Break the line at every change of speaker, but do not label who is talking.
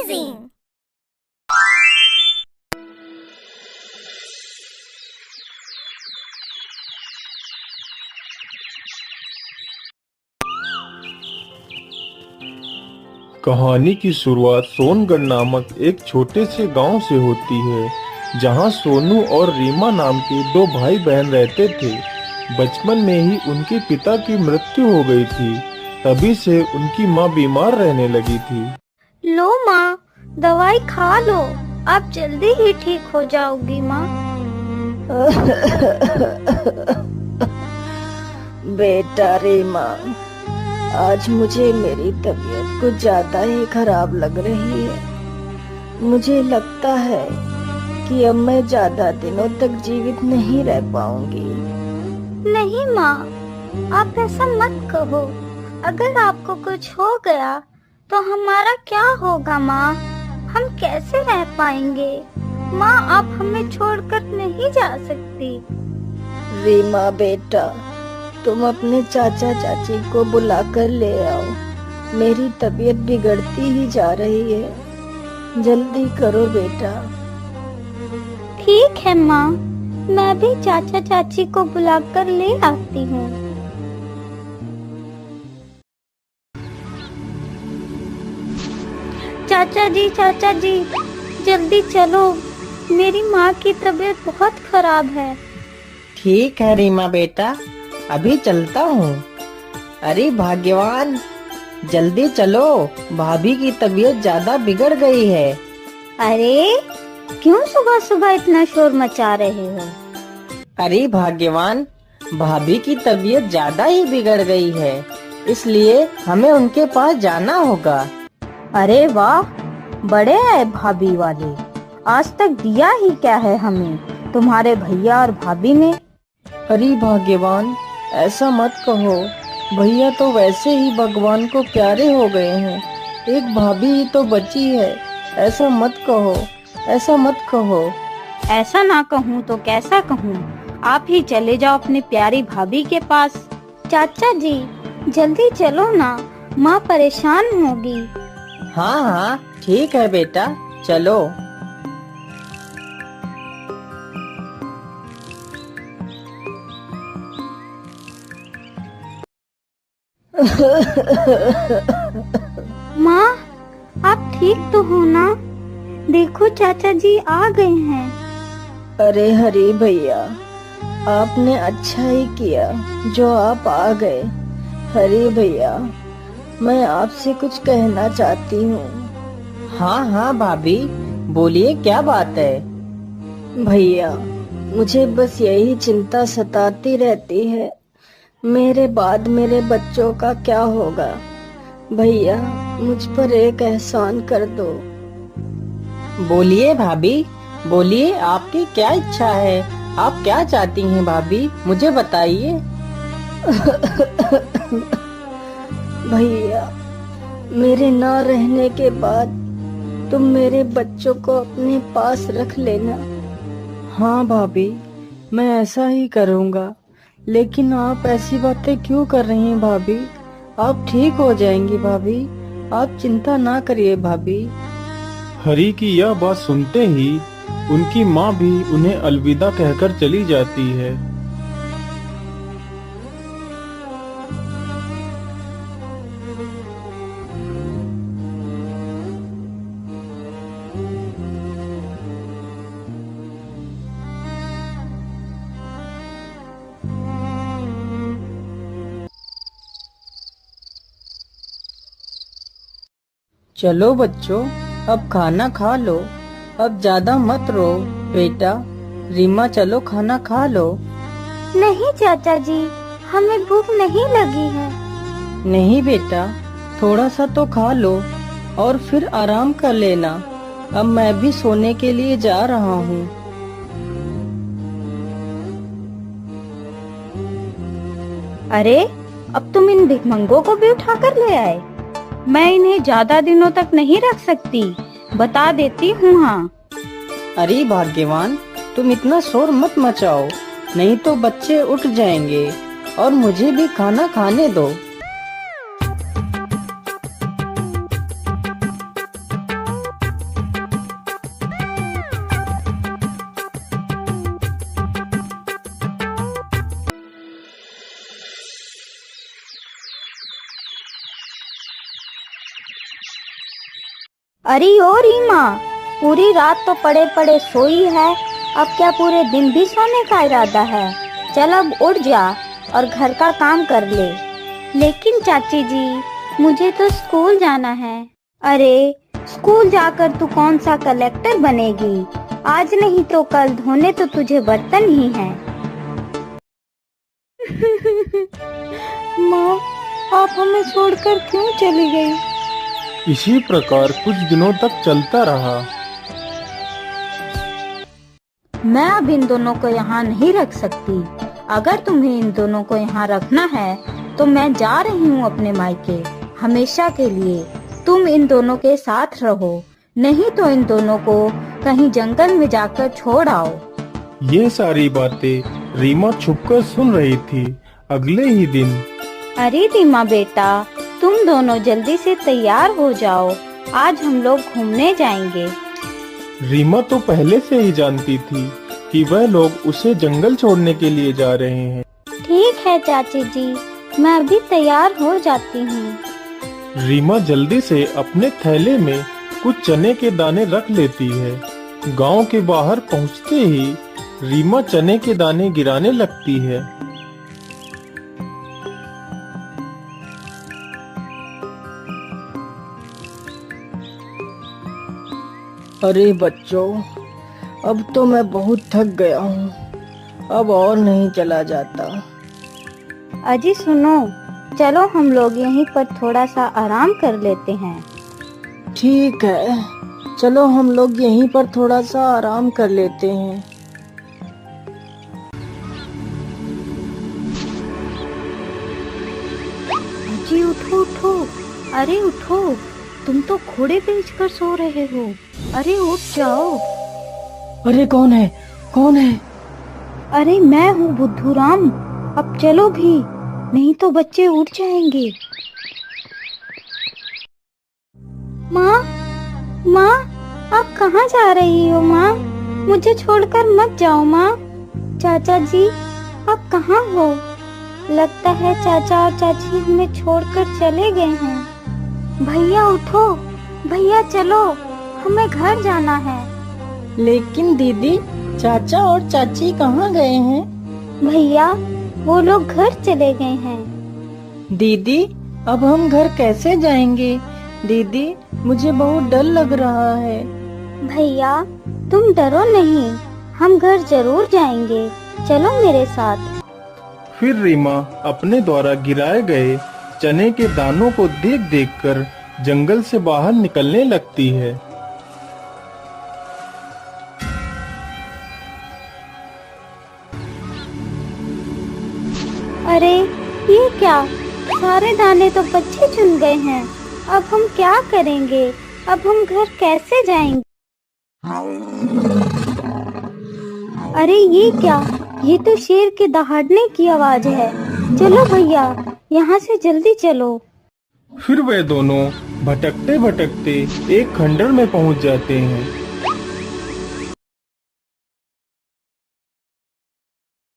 Amazing.
कहानी की शुरुआत सोनगढ़ नामक एक छोटे से गांव से होती है, जहां सोनू और रीमा नाम के दो भाई बहन रहते थे। बचपन में ही उनके पिता की मृत्यु हो गई थी। तभी से उनकी मां बीमार रहने लगी थी।
लो माँ, दवाई खा लो, आप जल्दी ही ठीक हो जाओगी माँ।
बेटा रीमा, आज मुझे मेरी तबीयत कुछ ज्यादा ही खराब लग रही है। मुझे लगता है कि अब मैं ज्यादा दिनों तक जीवित नहीं रह पाऊंगी।
नहीं माँ, आप ऐसा मत कहो। अगर आपको कुछ हो गया तो हमारा क्या होगा माँ? हम कैसे रह पाएंगे? माँ, आप हमें छोड़कर नहीं जा सकती।
रीमा बेटा, तुम अपने चाचा चाची को बुलाकर ले आओ। मेरी तबीयत बिगड़ती ही जा रही है। जल्दी करो बेटा।
ठीक है माँ, मैं भी चाचा चाची को बुलाकर ले आती हूँ। चाचा जी, जल्दी चलो, मेरी माँ की तबीयत बहुत खराब है।
ठीक है रीमा बेटा, अभी चलता हूँ। अरे भाग्यवान, जल्दी चलो, भाभी की तबीयत ज्यादा बिगड़ गई है।
अरे, क्यों सुबह सुबह इतना शोर मचा रहे हो?
अरे भाग्यवान, भाभी की तबीयत ज्यादा ही बिगड़ गई है, इसलिए हमें उनके पास जाना होगा।
अरे वाह, बड़े हैं भाभी वाले। आज तक दिया ही क्या है हमें तुम्हारे भैया और भाभी ने।
अरे भाग्यवान, ऐसा मत कहो। भैया तो वैसे ही भगवान को प्यारे हो गए हैं। एक भाभी ही तो बची है। ऐसा मत कहो, ऐसा मत कहो।
ऐसा ना कहूँ तो कैसा कहूँ? आप ही चले जाओ अपनी प्यारी भाभी के पास।
चाचा जी, जल्दी चलो ना, माँ परेशान होगी।
हाँ हाँ, ठीक है बेटा, चलो।
माँ, आप ठीक तो हो ना? देखो चाचा जी आ गए हैं।
अरे हरी भैया, आपने अच्छा ही किया जो आप आ गए। हरी भैया, मैं आपसे कुछ कहना चाहती हूँ। हाँ हाँ भाभी, बोलिए, क्या बात है? भैया, मुझे बस यही चिंता सताती रहती है, मेरे बाद मेरे बच्चों का क्या होगा। भैया, मुझ पर एक एहसान कर दो। बोलिए भाभी, बोलिए, आपकी क्या इच्छा है? आप क्या चाहती हैं भाभी, मुझे बताइए। भैया, मेरे ना रहने के बाद तुम मेरे बच्चों को अपने पास रख लेना। हाँ भाभी, मैं ऐसा ही करूँगा। लेकिन आप ऐसी बातें क्यों कर रही हैं भाभी? आप ठीक हो जाएंगी भाभी, आप चिंता ना करिए भाभी।
हरी की यह बात सुनते ही उनकी मां भी उन्हें अलविदा कहकर चली जाती है।
चलो बच्चों, अब खाना खा लो। अब ज्यादा मत रो बेटा। रीमा, चलो खाना खा लो।
नहीं चाचा जी, हमें भूख नहीं लगी है।
नहीं बेटा, थोड़ा सा तो खा लो और फिर आराम कर लेना। अब मैं भी सोने के लिए जा रहा हूँ।
अरे, अब तुम इन भिखमंगों को भी उठा कर ले आए। मैं इन्हें ज्यादा दिनों तक नहीं रख सकती, बता देती हूँ। हाँ।
अरे भाग्यवान, तुम इतना शोर मत मचाओ, नहीं तो बच्चे उठ जाएंगे। और मुझे भी खाना खाने दो।
अरे ओ रीमा, पूरी रात तो पड़े पड़े सोई है, अब क्या पूरे दिन भी सोने का इरादा है? चल अब उठ जा और घर का काम कर ले। लेकिन चाची जी, मुझे तो स्कूल जाना है। अरे स्कूल जाकर तू कौन सा कलेक्टर बनेगी? आज नहीं तो कल धोने तो तुझे बर्तन ही हैं।
माँ, आप हमें छोड़कर क्यों चली गई?
इसी प्रकार कुछ दिनों तक चलता रहा।
मैं अब इन दोनों को यहाँ नहीं रख सकती। अगर तुम्हें इन दोनों को यहाँ रखना है तो मैं जा रही हूँ अपने मायके हमेशा के लिए। तुम इन दोनों के साथ रहो, नहीं तो इन दोनों को कहीं जंगल में जाकर छोड़ आओ।
ये सारी बातें रीमा छुपकर सुन रही थी। अगले ही दिन
अरे रीमा बेटा, तुम दोनों जल्दी से तैयार हो जाओ, आज हम लोग घूमने जाएंगे।
रीमा तो पहले से ही जानती थी कि वह लोग उसे जंगल छोड़ने के लिए जा रहे हैं।
ठीक है चाची जी, मैं अभी तैयार हो जाती हूँ।
रीमा जल्दी से अपने थैले में कुछ चने के दाने रख लेती है। गांव के बाहर पहुंचते ही रीमा चने के दाने गिराने लगती है।
अरे बच्चों, अब तो मैं बहुत थक गया हूँ, अब और नहीं चला जाता।
अजी सुनो, चलो हम लोग यहीं पर थोड़ा सा आराम कर लेते हैं।
ठीक है, चलो हम लोग यहीं पर थोड़ा सा आराम कर लेते हैं।
अजी उठो उठो, अरे उठो, तुम तो घोड़े बेचकर सो रहे हो। अरे उठ जाओ।
अरे कौन है, कौन है?
अरे मैं हूँ बुद्धूराम, अब चलो भी, नहीं तो बच्चे उठ जाएंगे।
माँ, माँ, आप कहाँ जा रही हो माँ? मुझे छोड़कर मत जाओ माँ। चाचा जी, आप कहाँ हो? लगता है चाचा और चाची हमें छोड़कर चले गए हैं। भैया उठो, भैया चलो, हमें घर जाना है।
लेकिन दीदी, चाचा और चाची कहाँ गए हैं?
भैया, वो लोग घर चले गए हैं।
दीदी, अब हम घर कैसे जाएंगे? दीदी, मुझे बहुत डर लग रहा है।
भैया, तुम डरो नहीं, हम घर जरूर जाएंगे, चलो मेरे साथ।
फिर रीमा अपने द्वारा गिराए गए चने के दानों को देख देखकर जंगल से बाहर निकलने लगती है।
अरे ये क्या, सारे दाने तो बच्चे चुन गए हैं। अब हम क्या करेंगे? अब हम घर कैसे जाएंगे? अरे ये क्या, ये तो शेर के दहाड़ने की आवाज है। चलो भैया, यहाँ से जल्दी चलो।
फिर वे दोनों भटकते भटकते एक खंडर में पहुंच जाते हैं।